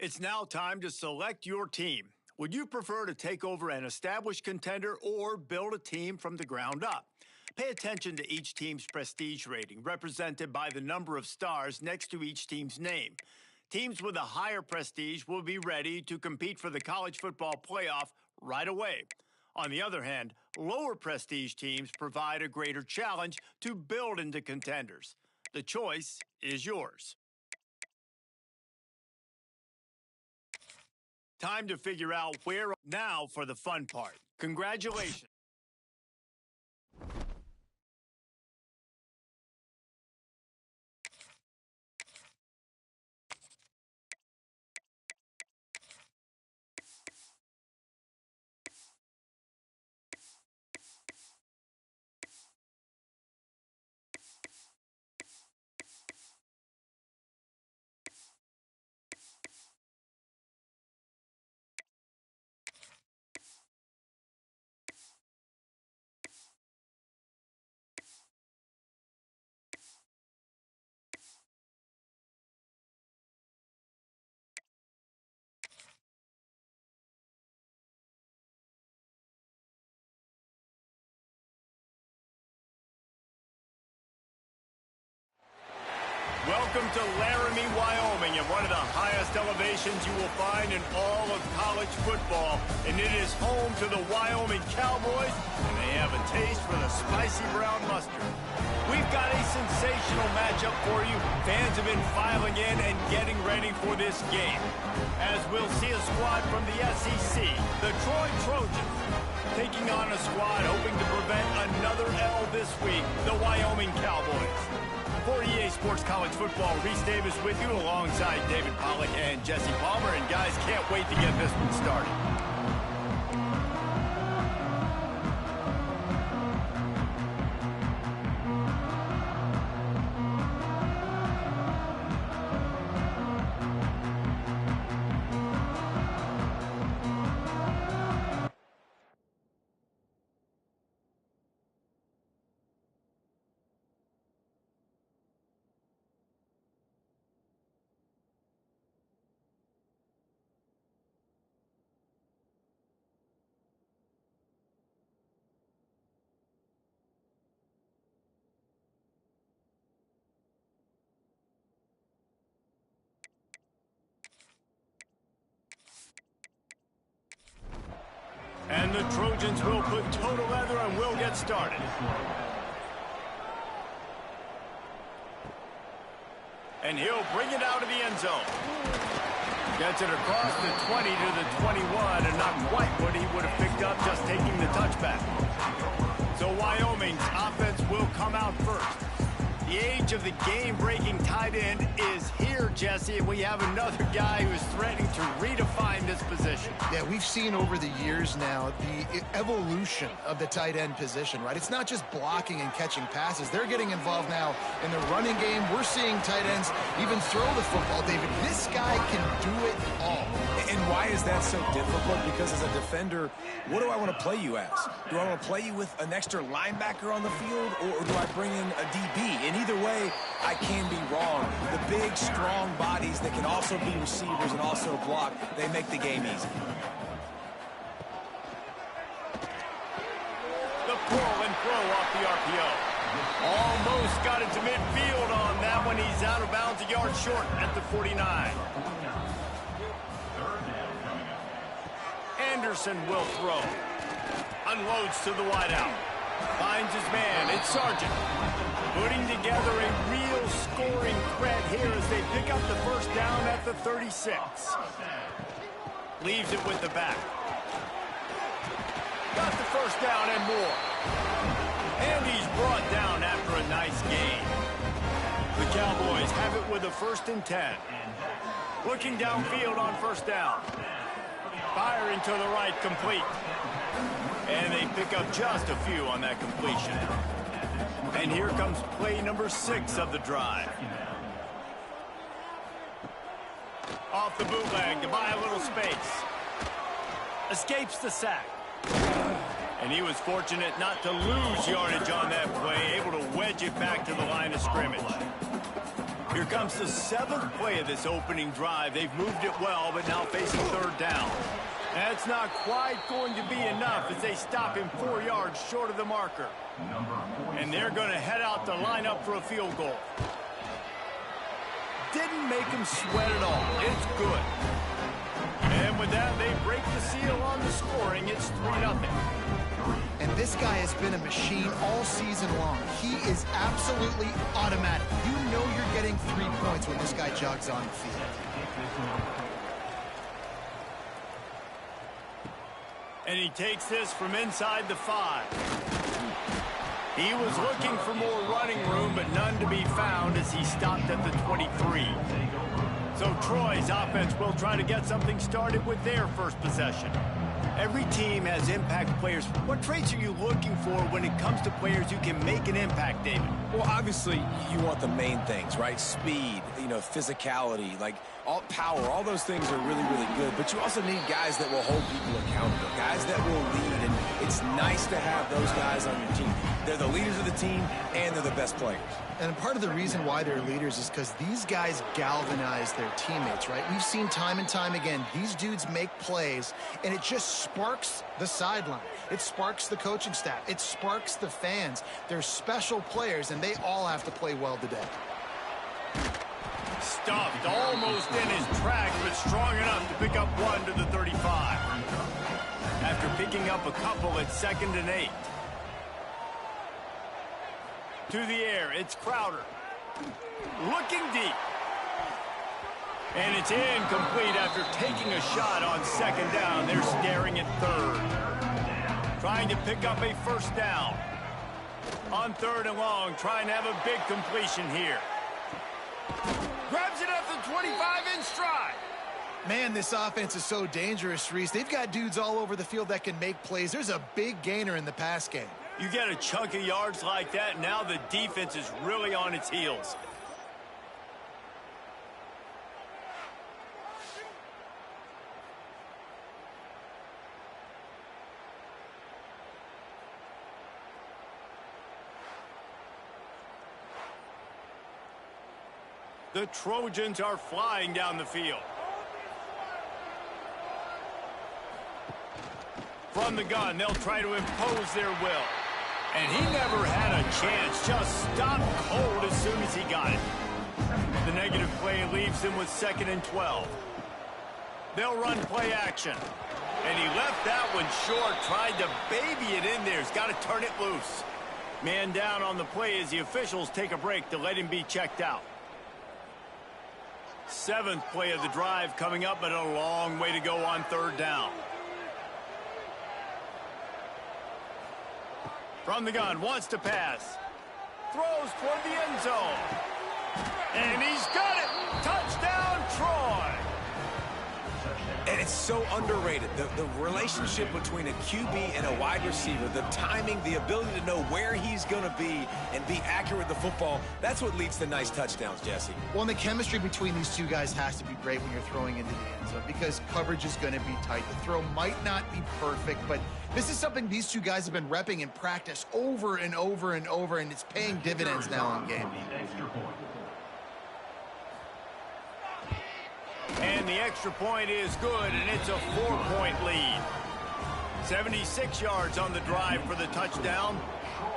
It's now time to select your team. Would you prefer to take over an established contender or build a team from the ground up? Pay attention to each team's prestige rating, represented by the number of stars next to each team's name. Teams with a higher prestige will be ready to compete for the college football playoff right away. On the other hand, lower prestige teams provide a greater challenge to build into contenders. The choice is yours. Time to figure out where. Now for the fun part. Congratulations. Welcome to Laramie, Wyoming, at one of the highest elevations you will find in all of college football. And it is home to the Wyoming Cowboys, and they have a taste for the spicy brown mustard. We've got a sensational matchup for you. Fans have been filing in and getting ready for this game. As we'll see a squad from the SEC, the Troy Trojans, taking on a squad hoping to prevent another L this week, the Wyoming Cowboys. For EA Sports College Football, Reese Davis with you alongside David Pollack and Jesse Palmer. And guys, can't wait to get this one started. And the Trojans will put total leather and will get started. And he'll bring it out of the end zone. Gets it across the 20 to the 21, and not quite what he would have picked up just taking the touchback. So Wyoming's offense will come out first. The age of the game-breaking tight end is here, Jesse, and we have another guy who is threatening to redefine this position. Yeah, we've seen over the years now the evolution of the tight end position, right? It's not just blocking and catching passes. They're getting involved now in the running game. We're seeing tight ends even throw the football, David. This guy can do it all. And why is that so difficult? Because as a defender, what do I want to play you as? Do I want to play you with an extra linebacker on the field, or do I bring in a DB? And either way, I can be wrong. The big, strong bodies that can also be receivers and also block, they make the game easy. The pull and throw off the RPO. Almost got it to midfield on that one. He's out of bounds, a yard short at the 49. Anderson will throw. Unloads to the wideout. Finds his man. It's Sargent. Putting together a real scoring threat here as they pick up the first down at the 36. Leaves it with the back. Got the first down and more. And he's brought down after a nice gain. The Cowboys have it with a 1st and 10. Looking downfield on first down. Firing to the right, complete. And they pick up just a few on that completion. And here comes play number 6 of the drive. Off the bootleg to buy a little space. Escapes the sack. And he was fortunate not to lose yardage on that play, able to wedge it back to the line of scrimmage. Here comes the 7th play of this opening drive. They've moved it well, but now facing 3rd down. That's not quite going to be enough as they stop him 4 yards short of the marker. And they're going to head out to line up for a field goal. Didn't make him sweat at all. It's good. And with that, they break the seal on the scoring. It's 3-0. And this guy has been a machine all season long. He is absolutely automatic. You know you're getting 3 points when this guy jogs on the field. And he takes this from inside the 5. He was looking for more running room, but none to be found as he stopped at the 23. So Troy's offense will try to get something started with their first possession. Every team has impact players. What traits are you looking for when it comes to players who can make an impact, David? Well, obviously, you want the main things, right? Speed, physicality, like all power, all those things are really, really good. But you also need guys that will hold people accountable, guys that will lead. And it's nice to have those guys on your team. They're the leaders of the team, and they're the best players. And part of the reason why they're leaders is because these guys galvanize their teammates, right? We've seen time and time again, these dudes make plays, and it just sparks the sideline. It sparks the coaching staff. It sparks the fans. They're special players, and they all have to play well today. Stuffed almost in his tracks, but strong enough to pick up 1 to the 35. After picking up a couple at 2nd and 8. To the air, it's Crowder. Looking deep. And it's incomplete after taking a shot on 2nd down. They're staring at 3rd. Trying to pick up a 1st down. On 3rd and long, trying to have a big completion here. Grabs it at the 25 in stride. Man, this offense is so dangerous, Reese. They've got dudes all over the field that can make plays. There's a big gainer in the pass game. You get a chunk of yards like that, now the defense is really on its heels. The Trojans are flying down the field. From the gun, they'll try to impose their will. And he never had a chance, just stopped cold as soon as he got it. The negative play leaves him with 2nd and 12. They'll run play action. And he left that one short, tried to baby it in there. He's got to turn it loose. Man down on the play as the officials take a break to let him be checked out. 7th play of the drive coming up, but a long way to go on 3rd down. From the gun, wants to pass. Throws toward the end zone. And he's got it. Touchdown, Troy. And it's so underrated. The relationship between a QB and a wide receiver, the timing, the ability to know where he's going to be and be accurate with the football, that's what leads to nice touchdowns, Jesse. Well, and the chemistry between these two guys has to be great when you're throwing into the end zone because coverage is going to be tight. The throw might not be perfect, but this is something these two guys have been repping in practice over and over and over, and it's paying dividends now in game. And the extra point is good, and it's a 4-point lead. 76 yards on the drive for the touchdown,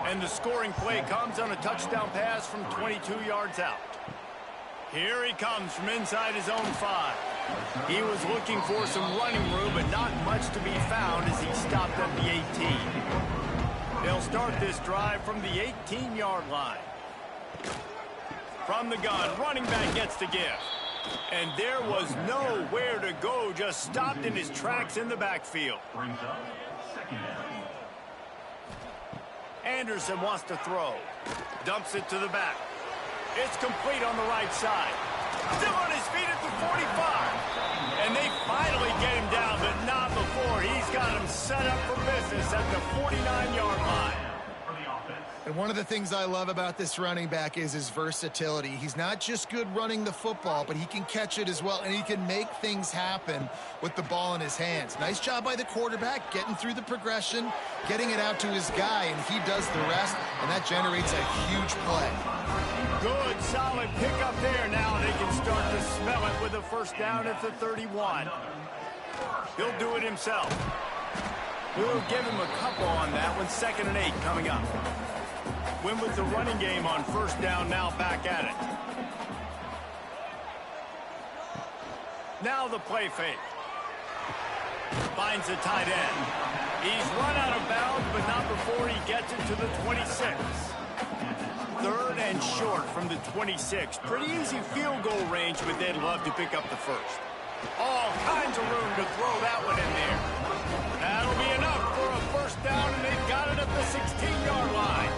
and the scoring play comes on a touchdown pass from 22 yards out. Here he comes from inside his own 5. He was looking for some running room, but not much to be found as he stopped at the 18. They'll start this drive from the 18-yard line. From the gun, running back gets the gift. And there was nowhere to go, just stopped in his tracks in the backfield. Anderson wants to throw. Dumps it to the back. It's complete on the right side. Still on his feet at the 45. And they finally get him down, but not before. He's got him set up for business at the 49-yard line. And one of the things I love about this running back is his versatility. He's not just good running the football, but he can catch it as well, and he can make things happen with the ball in his hands. Nice job by the quarterback, getting through the progression, getting it out to his guy, and he does the rest, and that generates a huge play. Good, solid pickup there. Now they can start to smell it with a first down at the 31. He'll do it himself. We'll give him a couple on that one. 2nd and 8 coming up. Win with the running game on first down, now back at it. Now the play fake. Finds the tight end. He's run out of bounds, but not before he gets it to the 26. 3rd and short from the 26. Pretty easy field goal range, but they'd love to pick up the first. All kinds of room to throw that one in there. That'll be enough for a first down, and they've got it at the 16-yard line.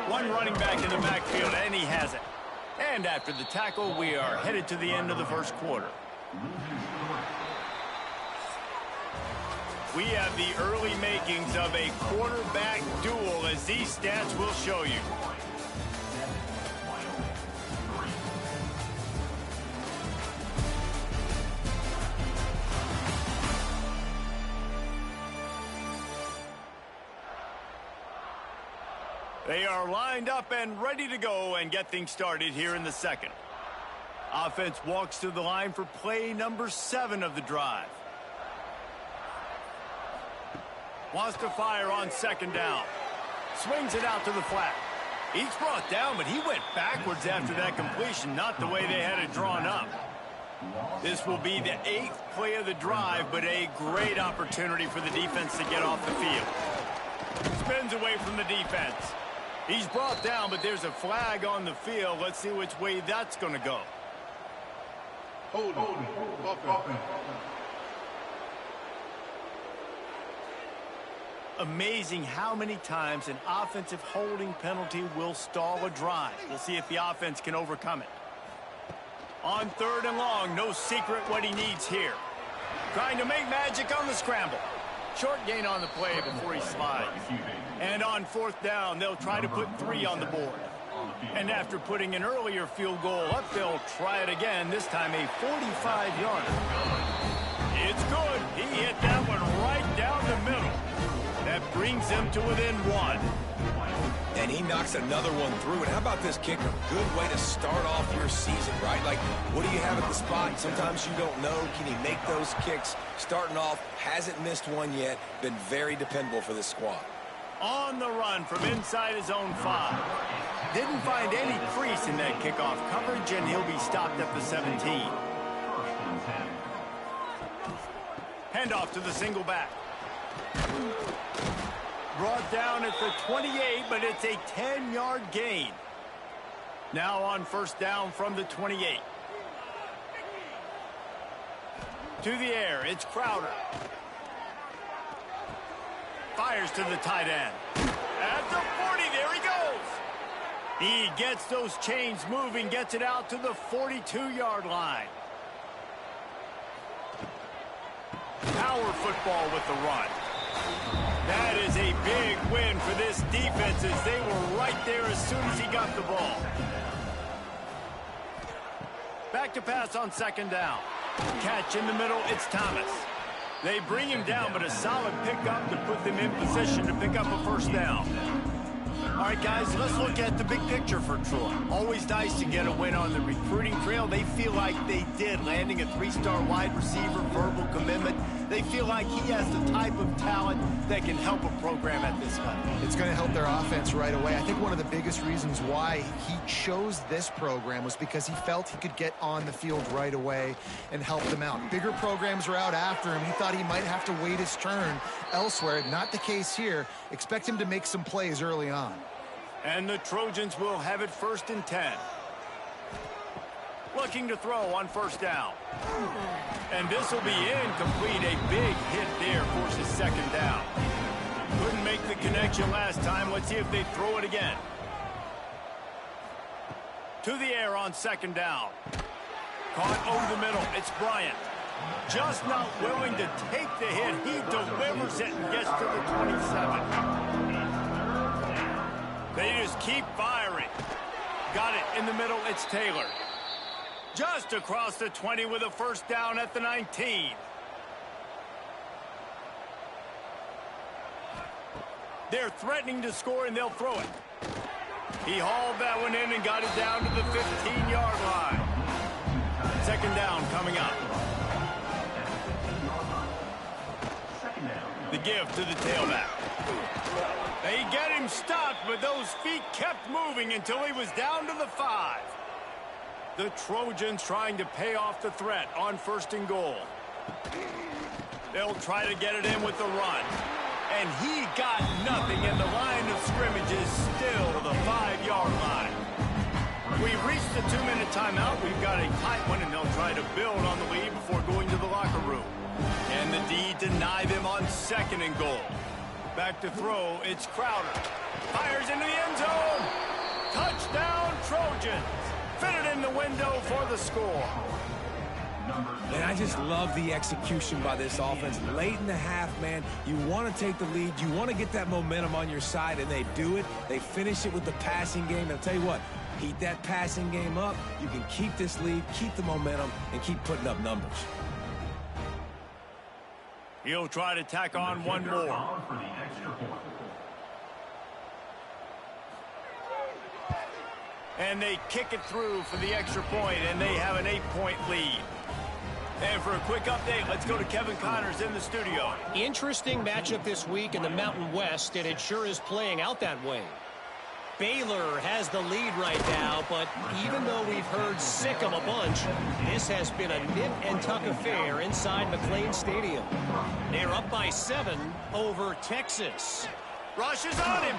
One running back in the backfield, and he has it. And after the tackle, we are headed to the end of the first quarter. We have the early makings of a quarterback duel, as these stats will show you. They are lined up and ready to go and get things started here in the second. Offense walks to the line for play number 7 of the drive. Wants to fire on 2nd down. Swings it out to the flat. He's brought down, but he went backwards after that completion, not the way they had it drawn up. This will be the 8th play of the drive, but a great opportunity for the defense to get off the field. Spins away from the defense. He's brought down, but there's a flag on the field. Let's see which way that's going to go. Hold. Amazing how many times an offensive holding penalty will stall a drive. We'll see if the offense can overcome it. On 3rd and long, no secret what he needs here. Trying to make magic on the scramble. Short gain on the play before he slides. And on 4th down, they'll try to put 3 on the board. And after putting an earlier field goal up, they'll try it again, this time a 45-yarder. It's good. He hit that one right down the middle. That brings them to within 1. And he knocks another one through. And how about this kicker? Good way to start off your season, right? Like, what do you have at the spot? Sometimes you don't know. Can he make those kicks? Starting off, hasn't missed one yet. Been very dependable for this squad. On the run from inside his own 5. Didn't find any crease in that kickoff coverage, and he'll be stopped at the 17. Handoff to the single back. Brought down at the 28, but it's a 10-yard gain. Now on first down from the 28. To the air, it's Crowder. Fires to the tight end. At the 40, there he goes. He gets those chains moving, gets it out to the 42-yard line. Power football with the run. That is a big win for this defense, as they were right there as soon as he got the ball. Back to pass on 2nd down. Catch in the middle, it's Thomas. They bring him down, but a solid pickup to put them in position to pick up a first down. All right, guys, let's look at the big picture for Troy. Always nice to get a win on the recruiting trail. They feel like they did, landing a 3-star wide receiver, verbal commitment. They feel like he has the type of talent that can help a program at this level. It's going to help their offense right away. I think one of the biggest reasons why he chose this program was because he felt he could get on the field right away and help them out. Bigger programs were out after him. He thought he might have to wait his turn elsewhere. Not the case here. Expect him to make some plays early on. And the Trojans will have it 1st and 10. Looking to throw on first down. And this will be incomplete. A big hit there forces 2nd down. Couldn't make the connection last time. Let's see if they throw it again. To the air on 2nd down. Caught over the middle. It's Bryant. Just not willing to take the hit. He delivers it and gets to the 27. They just keep firing. Got it in the middle. It's Taylor. Just across the 20 with a first down at the 19. They're threatening to score, and they'll throw it. He hauled that one in and got it down to the 15-yard line. Second down coming up. The give to the tailback. They get him stopped, but those feet kept moving until he was down to the 5. The Trojans trying to pay off the threat on first and goal. They'll try to get it in with the run. And he got nothing, and the line of scrimmage is still the 5-yard line. We've reached the 2-minute timeout. We've got a tight one, and they'll try to build on the lead before going to the locker room. And the D deny them on second and goal. Back to throw, it's Crowder. Fires into the end zone. Touchdown, Trojans. Fitted in the window for the score. And I just love the execution by this offense. Late in the half, man, you want to take the lead. You want to get that momentum on your side, and they do it. They finish it with the passing game. And I'll tell you what, heat that passing game up. You can keep this lead, keep the momentum, and keep putting up numbers. He'll try to tack on one more. And they kick it through for the extra point, and they have an 8-point lead. And for a quick update, let's go to Kevin Connors in the studio. Interesting matchup this week in the Mountain West, and it sure is playing out that way. Baylor has the lead right now, but even though we've heard sick of a bunch, this has been a nip-and-tuck affair inside McLean Stadium. They're up by 7 over Texas. Rush is on him.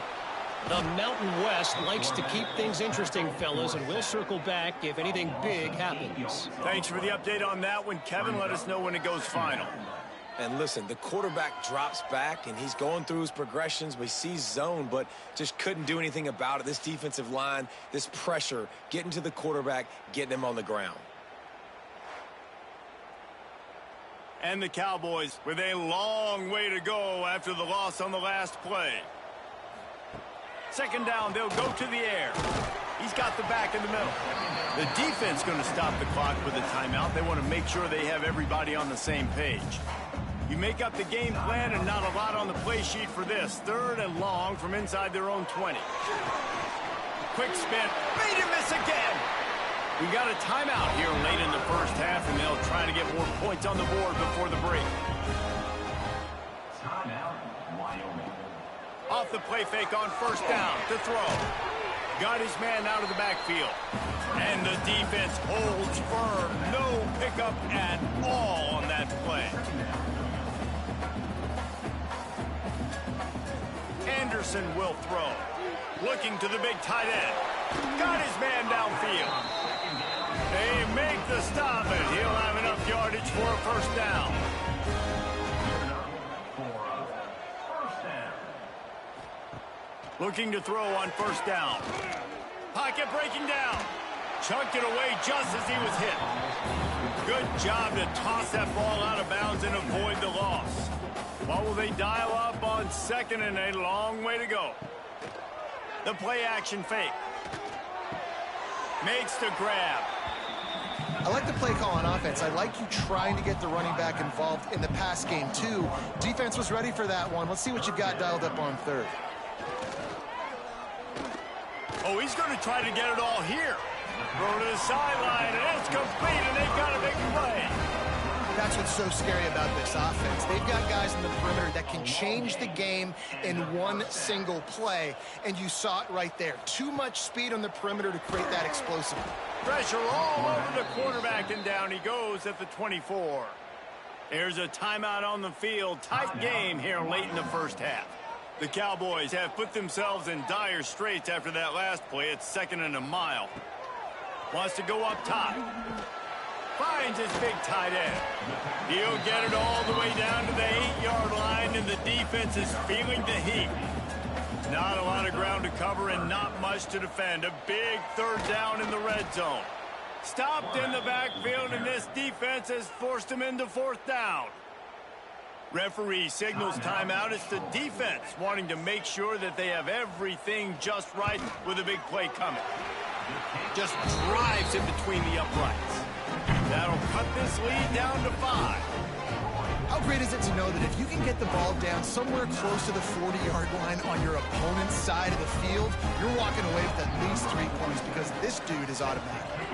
The Mountain West likes to keep things interesting, fellas, and we'll circle back if anything big happens. Thanks for the update on that one, Kevin. Let us know when it goes final. And listen, the quarterback drops back, and he's going through his progressions. We see zone, but just couldn't do anything about it. This defensive line, this pressure, getting to the quarterback, getting him on the ground. And the Cowboys with a long way to go after the loss on the last play. Second down, they'll go to the air. He's got the back in the middle. The defense going to stop the clock with a timeout. They want to make sure they have everybody on the same page. You make up the game plan and not a lot on the play sheet for this. Third and long from inside their own 20. Quick spin. Made him miss again. We got a timeout here late in the first half, and they'll try to get more points on the board before the break. Off the play fake on first down to throw. Got his man out of the backfield. And the defense holds firm. No pickup at all on that play. Anderson will throw. Looking to the big tight end. Got his man downfield. They make the stop, and he'll have enough yardage for a first down. Looking to throw on first down. Pocket breaking down. Chunked it away just as he was hit. Good job to toss that ball out of bounds and avoid the loss. What will they dial up on second and a long way to go? The play action fake. Makes the grab. I like the play call on offense. I like you trying to get the running back involved in the pass game, too. Defense was ready for that one. Let's see what you've got dialed up on third. Oh, he's going to try to get it all here. Throw to the sideline, and it's complete, and they've got a big play. That's what's so scary about this offense. They've got guys in the perimeter that can change the game in one single play, and you saw it right there. Too much speed on the perimeter to create that explosive. Pressure all over the quarterback, and down he goes at the 24. There's a timeout on the field. Tight game here late in the first half. The Cowboys have put themselves in dire straits after that last play. It's second and a mile. Wants to go up top. Finds his big tight end. He'll get it all the way down to the 8-yard line, and the defense is feeling the heat. Not a lot of ground to cover and not much to defend. A big third down in the red zone. Stopped in the backfield, and this defense has forced him into fourth down. Referee signals timeout. It's the defense wanting to make sure that they have everything just right with a big play coming. Just drives in between the uprights. That'll cut this lead down to 5. How great is it to know that if you can get the ball down somewhere close to the 40-yard line on your opponent's side of the field, you're walking away with at least 3 points because this dude is automatic.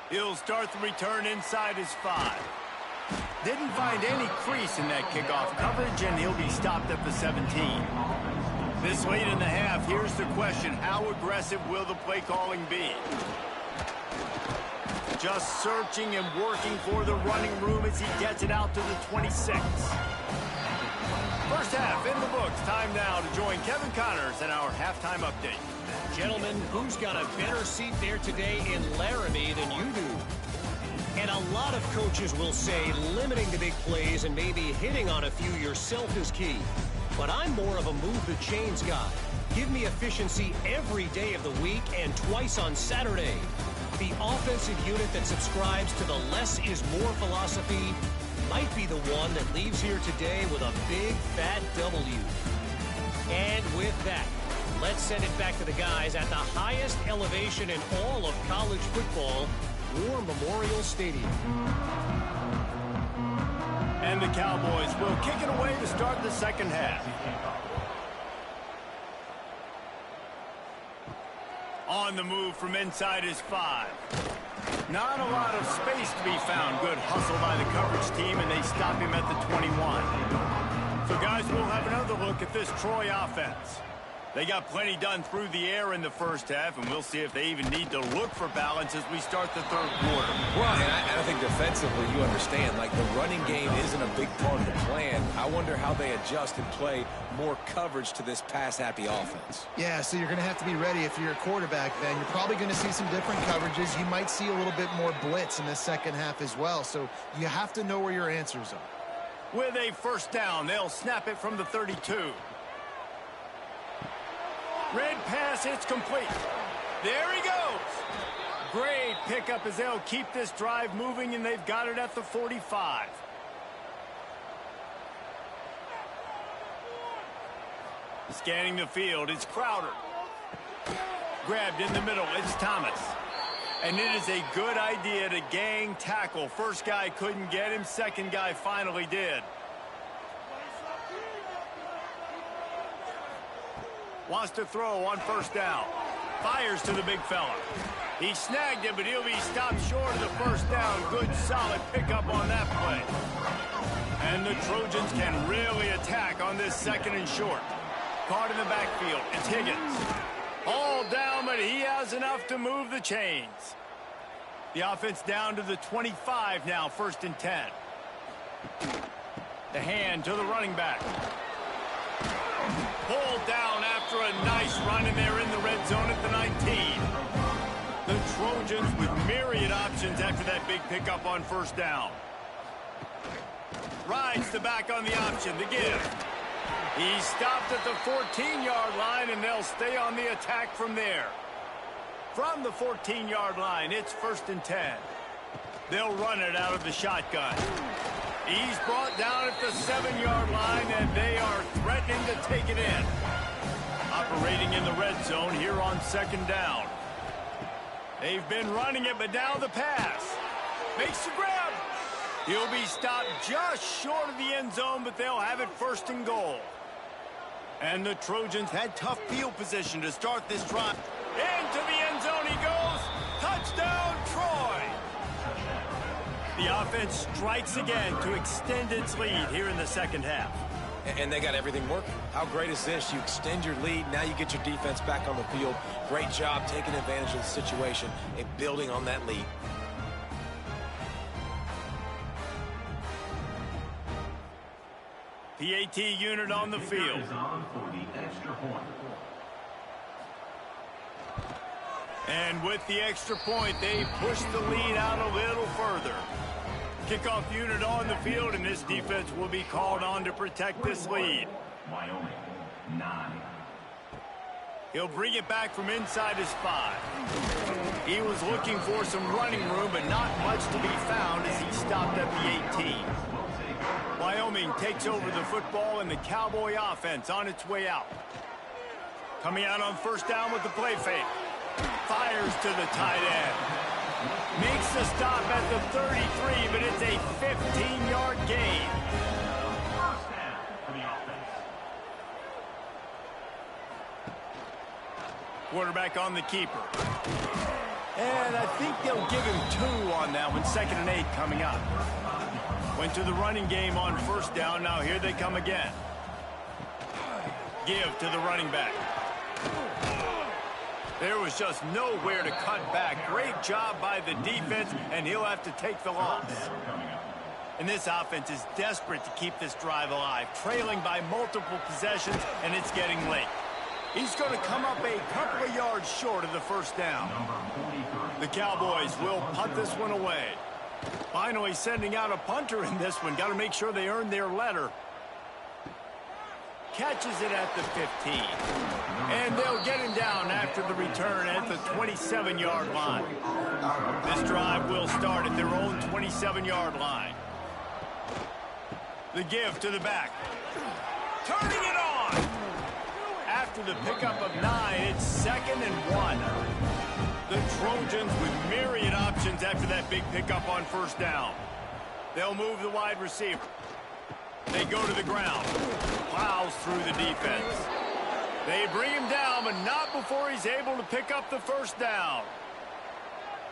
He'll start the return inside his 5. Didn't find any crease in that kickoff coverage, and he'll be stopped at the 17. This late in the half, here's the question. How aggressive will the play calling be? Just searching and working for the running room as he gets it out to the 26. First half in the books. Time now to join Kevin Connors in our halftime update. Gentlemen, who's got a better seat there today in Laramie than you do? And a lot of coaches will say limiting the big plays and maybe hitting on a few yourself is key. But I'm more of a move the chains guy. Give me efficiency every day of the week and twice on Saturday. The offensive unit that subscribes to the less is more philosophy might be the one that leaves here today with a big fat W. And with that, let's send it back to the guys at the highest elevation in all of college football, War Memorial Stadium. And the Cowboys will kick it away to start the second half. On the move from inside his 5. Not a lot of space to be found. Good hustle by the coverage team, and they stop him at the 21. So, guys, we'll have another look at this Troy offense. They got plenty done through the air in the first half, and we'll see if they even need to look for balance as we start the third quarter. Well, and I think defensively, you understand, like the running game isn't a big part of the plan. I wonder how they adjust and play more coverage to this pass-happy offense. Yeah, so you're going to have to be ready if you're a quarterback, then. You're probably going to see some different coverages. You might see a little bit more blitz in the second half as well, so you have to know where your answers are. With a first down, they'll snap it from the 32. Red pass hits complete. There he goes. Great pickup as they'll keep this drive moving, and they've got it at the 45. Scanning the field, it's Crowder. Grabbed in the middle, it's Thomas. And it is a good idea to gang tackle. First guy couldn't get him, second guy finally did. Wants to throw on first down. Fires to the big fella. He snagged it, but he'll be stopped short of the first down. Good, solid pickup on that play. And the Trojans can really attack on this second and short. Caught in the backfield. It's Higgins. All down, but he has enough to move the chains. The offense down to the 25 now, 1st and 10. The hand to the running back. Pulled down after a nice run, and they're in the red zone at the 19. The Trojans with myriad options after that big pickup on first down. Rides the back on the option, the give. He stopped at the 14-yard line, and they'll stay on the attack from there. From the 14-yard line, it's 1st and 10. They'll run it out of the shotgun. He's brought down at the 7-yard line, and they are threatening to take it in. Operating in the red zone here on 2nd down. They've been running it, but now the pass. Makes the grab. He'll be stopped just short of the end zone, but they'll have it 1st and goal. And the Trojans had tough field position to start this drive. Into the end zone he goes. Touchdown, Troy. The offense strikes again to extend its lead here in the second half. And they got everything working. How great is this? You extend your lead, now you get your defense back on the field. Great job taking advantage of the situation and building on that lead. PAT unit on the field. And with the extra point, they push the lead out a little further. Kickoff unit on the field, and this defense will be called on to protect this lead. Wyoming, 9. He'll bring it back from inside his 5. He was looking for some running room, but not much to be found as he stopped at the 18. Wyoming takes over the football, and the Cowboy offense on its way out. Coming out on first down with the play fake. Fires to the tight end. Makes the stop at the 33, but it's a 15-yard gain. Quarterback on the keeper. And I think they'll give him 2 on that one. 2nd and 8 coming up. Went to the running game on first down. Now here they come again. Give to the running back. There was just nowhere to cut back. Great job by the defense, and he'll have to take the loss. And this offense is desperate to keep this drive alive, trailing by multiple possessions, and it's getting late. He's going to come up a couple of yards short of the first down. The Cowboys will punt this one away. Finally sending out a punter in this one. Got to make sure they earn their letter. Catches it at the 15. And they'll get him down after the return at the 27-yard line. This drive will start at their own 27-yard line. The give to the back. Turning it on! After the pickup of 9, it's 2nd and 1. The Trojans with myriad options after that big pickup on first down. They'll move the wide receiver. They go to the ground. Plows through the defense. They bring him down, but not before he's able to pick up the first down.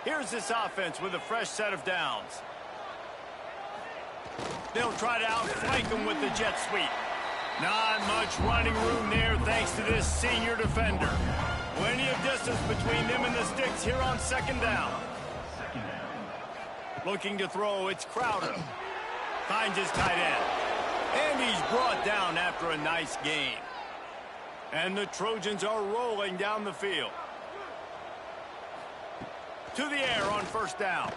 Here's this offense with a fresh set of downs. They'll try to outflank him with the jet sweep. Not much running room there thanks to this senior defender. Plenty of distance between them and the sticks here on 2nd down. Looking to throw, it's Crowder. Finds his tight end. And he's brought down after a nice gain. And the Trojans are rolling down the field. To the air on first down.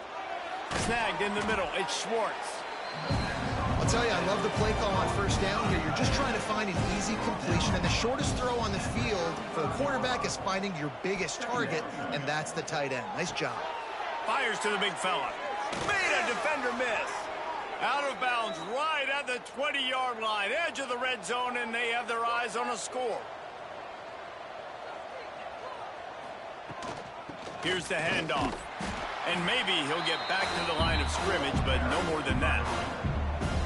Snagged in the middle, it's Schwartz. I'll tell you, I love the play call on first down here. You're just trying to find an easy completion, and the shortest throw on the field for the quarterback is finding your biggest target, and that's the tight end. Nice job. Fires to the big fella. Made a defender miss. Out of bounds right at the 20-yard line, edge of the red zone, and they have their eyes on a score. Here's the handoff. And maybe he'll get back to the line of scrimmage, but no more than that.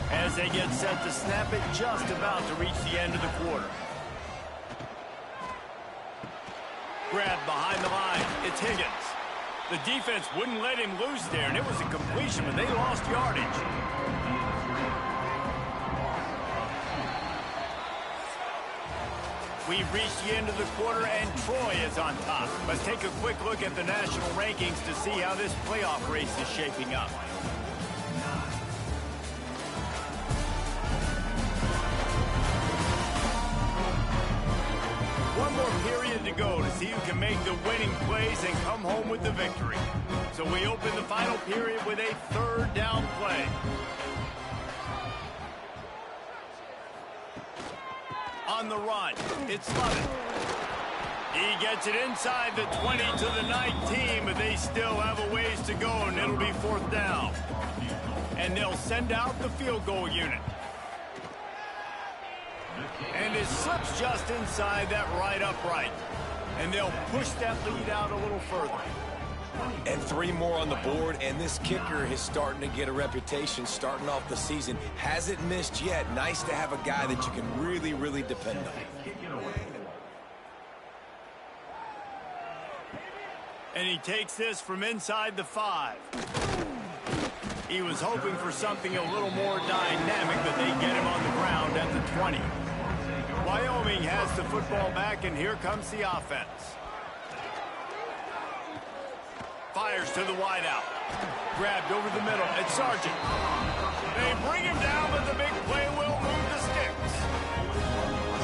As they get set to snap it, just about to reach the end of the quarter. Grabbed behind the line. It's Higgins. The defense wouldn't let him loose there, and it was a completion, but they lost yardage. We've reached the end of the quarter, and Troy is on top. Let's take a quick look at the national rankings to see how this playoff race is shaping up. One more period to go to see who can make the winning plays and come home with the victory. So we open the final period with a 3rd down play. On the run, it's Levin. He gets it inside the 20 to the 19, but they still have a ways to go, and it'll be 4th down. And they'll send out the field goal unit. And it slips just inside that right upright. And they'll push that lead out a little further. And 3 more on the board, and this kicker is starting to get a reputation starting off the season. Hasn't missed yet. Nice to have a guy that you can really, really depend on. And he takes this from inside the 5. He was hoping for something a little more dynamic, but they get him on the ground at the 20. Wyoming has the football back, and here comes the offense. Fires to the wideout. Grabbed over the middle. It's Sargent. They bring him down, but the big play will move the sticks.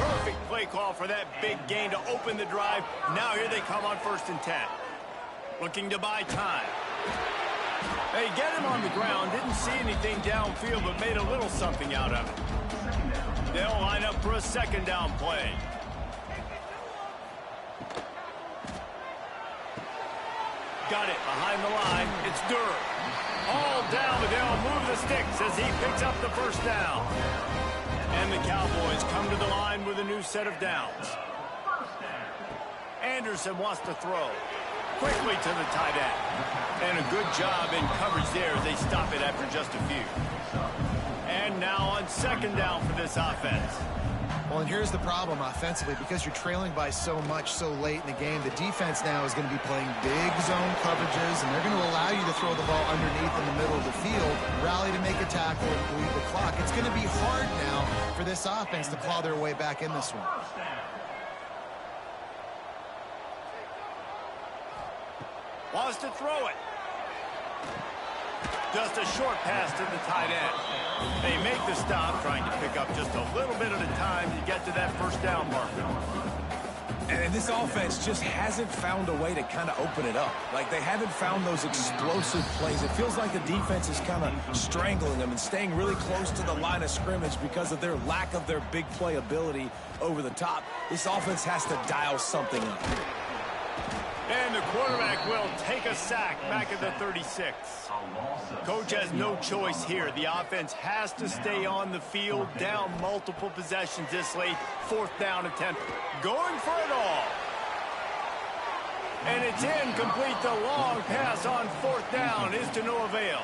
Perfect play call for that big gain to open the drive. Now here they come on 1st and 10. Looking to buy time. They get him on the ground. Didn't see anything downfield, but made a little something out of it. They'll line up for a 2nd down play. got it behind the line. It's Durr. All down, but they'll move the sticks as he picks up the first down. And the Cowboys come to the line with a new set of downs. Anderson wants to throw. Quickly to the tight end. And a good job in coverage there as they stop it after just a few. And now on second down for this offense. Well, and here's the problem offensively. Because you're trailing by so much so late in the game, the defense now is going to be playing big zone coverages, and they're going to allow you to throw the ball underneath in the middle of the field, rally to make a tackle, and bleed the clock. It's going to be hard now for this offense to claw their way back in this one. Wants to throw it. Just a short pass to the tight end. They make the stop, trying to pick up just a little bit at a time to get to that first down marker. And this offense just hasn't found a way to kind of open it up. Like, they haven't found those explosive plays. It feels like the defense is kind of strangling them and staying really close to the line of scrimmage because of their lack of their big play ability over the top. This offense has to dial something up. And the quarterback will take a sack back at the 36. Coach has no choice here. The offense has to stay on the field, down multiple possessions this late. Fourth down attempt. Going for it all. And it's incomplete. The long pass on fourth down is to no avail.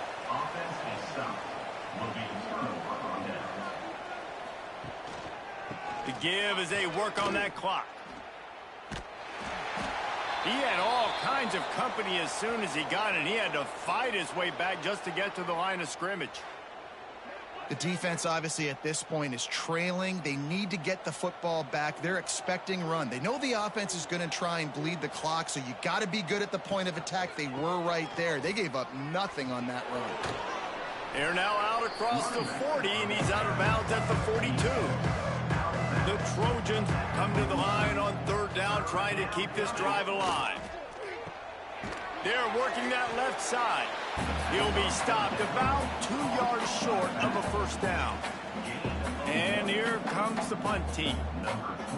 The give as they work on that clock. He had all kinds of company as soon as he got it. He had to fight his way back just to get to the line of scrimmage. The defense, obviously, at this point is trailing. They need to get the football back. They're expecting run. They know the offense is going to try and bleed the clock, so you got to be good at the point of attack. They were right there. They gave up nothing on that run. They're now out across the 40, and he's out of bounds at the 42. The Trojans come to the line on third down, trying to keep this drive alive. They're working that left side. He'll be stopped about 2 yards short of a first down. And here comes the punt team.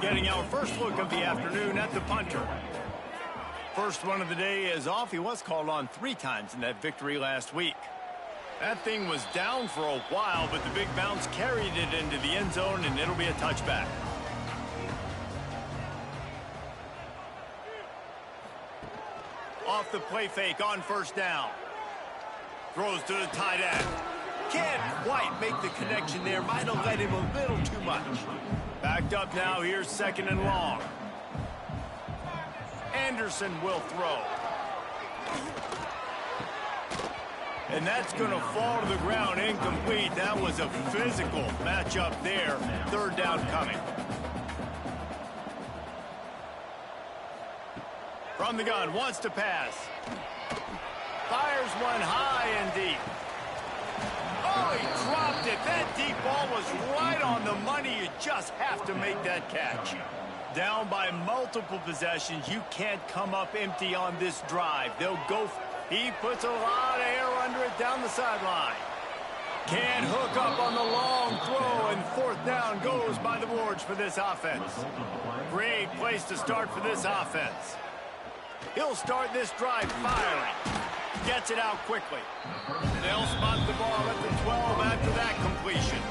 Getting our first look of the afternoon at the punter. First one of the day is off. He was called on 3 times in that victory last week. That thing was down for a while, but the big bounce carried it into the end zone, and it'll be a touchback. Off the play fake on first down. Throws to the tight end. Can't quite make the connection there. Might have let him a little too much. Backed up now. Here's second and long. Anderson will throw. And that's going to fall to the ground incomplete. That was a physical matchup there. Third down coming. From the gun, wants to pass. Fires one high and deep. Oh, he dropped it. That deep ball was right on the money. You just have to make that catch. Down by multiple possessions. You can't come up empty on this drive. They'll go. He puts a lot of air under it down the sideline. Can't hook up on the long throw, and fourth down goes by the boards for this offense. Great place to start for this offense. He'll start this drive firing. Gets it out quickly. They'll spot the ball at the 12 after that completion.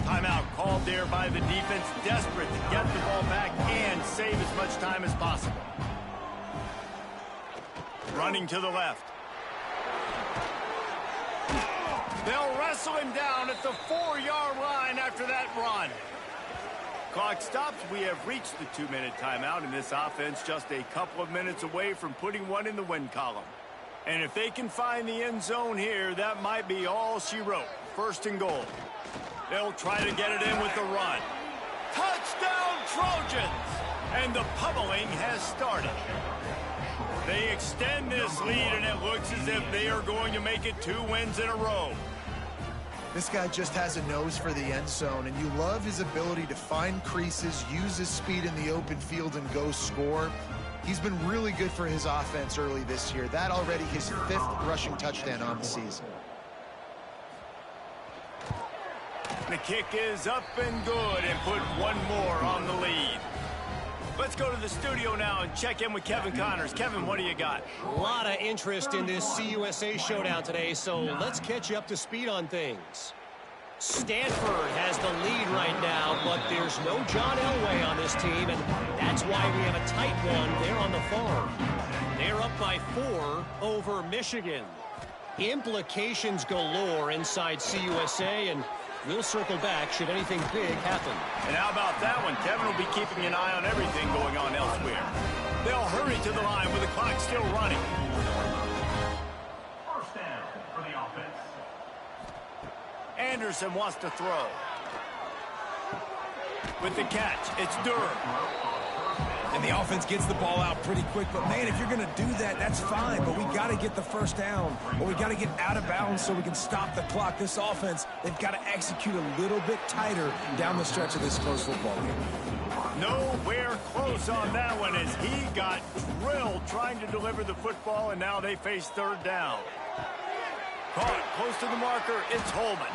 Timeout called there by the defense, desperate to get the ball back and save as much time as possible. Running to the left. They'll wrestle him down at the 4-yard line after that run. Clock stops. We have reached the 2-minute timeout, and this offense just a couple of minutes away from putting one in the win column. And if they can find the end zone here, that might be all she wrote. First and goal. They'll try to get it in with the run. Touchdown, Trojans! And the pummeling has started. They extend this lead, and it looks as if they are going to make it 2 wins in a row. This guy just has a nose for the end zone, and you love his ability to find creases, use his speed in the open field, and go score. He's been really good for his offense early this year. That already his 5th rushing touchdown on the season. The kick is up and good, and put one more on the lead. Let's go to the studio now and check in with Kevin Connors. Kevin, what do you got? A lot of interest in this CUSA showdown today, so let's catch you up to speed on things. Stanford has the lead right now, but there's no John Elway on this team, and that's why we have a tight one there on the farm. They're up by 4 over Michigan. Implications galore inside CUSA, and we'll circle back should anything big happen. And how about that one? Kevin will be keeping an eye on everything going on elsewhere. They'll hurry to the line with the clock still running. First down for the offense. Anderson wants to throw. With the catch, it's Durham. And the offense gets the ball out pretty quick. But, man, if you're going to do that, that's fine. But we got to get the first down, or we got to get out of bounds so we can stop the clock. This offense, they've got to execute a little bit tighter down the stretch of this close football game. Nowhere close on that one as he got drilled trying to deliver the football, and now they face third down. Caught close to the marker, it's Holman.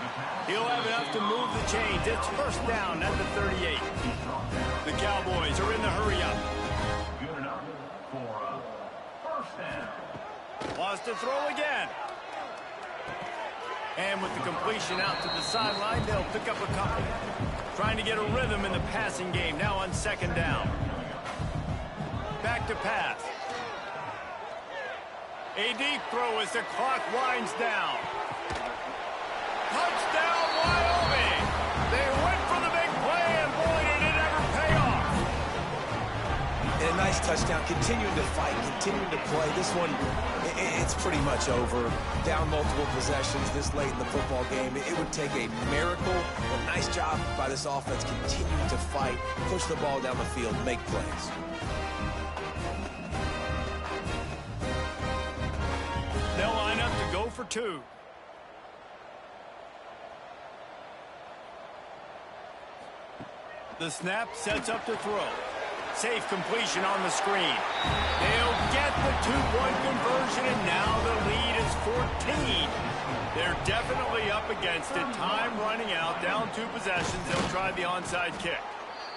He'll have enough to move the chains. It's first down at the 38. The Cowboys are in the hurry-up. Good enough for a first down. Wants to throw again. And with the completion out to the sideline, they'll pick up a couple. Trying to get a rhythm in the passing game, now on second down. Back to pass. A deep throw as the clock winds down. Touchdown, Wyoming! They went for the big play, and boy, did it ever pay off. And a nice touchdown, continuing to fight, continuing to play. This one, it's pretty much over. Down multiple possessions this late in the football game. It would take a miracle. A nice job by this offense continuing to fight, push the ball down the field, make plays. They'll line up to go for 2. The snap sets up to throw. Safe completion on the screen. They'll get the 2-point conversion, and now the lead is 14. They're definitely up against it. Time running out, down 2 possessions. They'll try the onside kick.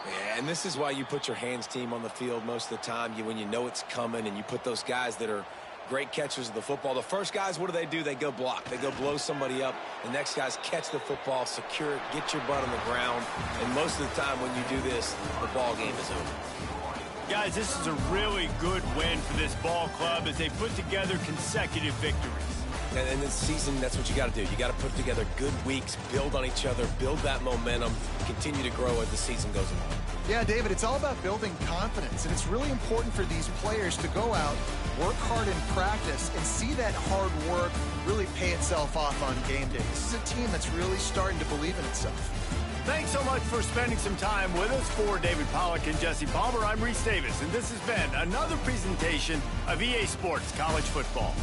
Yeah, and this is why you put your hands team on the field most of the time. When you know it's coming, and you put those guys that are great catchers of the football. The first guys, what do? They go block. They go blow somebody up. The next guys catch the football, secure it, get your butt on the ground. And most of the time when you do this, the ball game is over. Guys, this is a really good win for this ball club as they put together consecutive victories. And this season, that's what you got to do. You got to put together good weeks, build on each other, build that momentum, continue to grow as the season goes along. Yeah, David, it's all about building confidence, and it's really important for these players to go out, work hard in practice, and see that hard work really pay itself off on game day. This is a team that's really starting to believe in itself. Thanks so much for spending some time with us. For David Pollack and Jesse Palmer, I'm Reese Davis, and this has been another presentation of EA Sports College Football.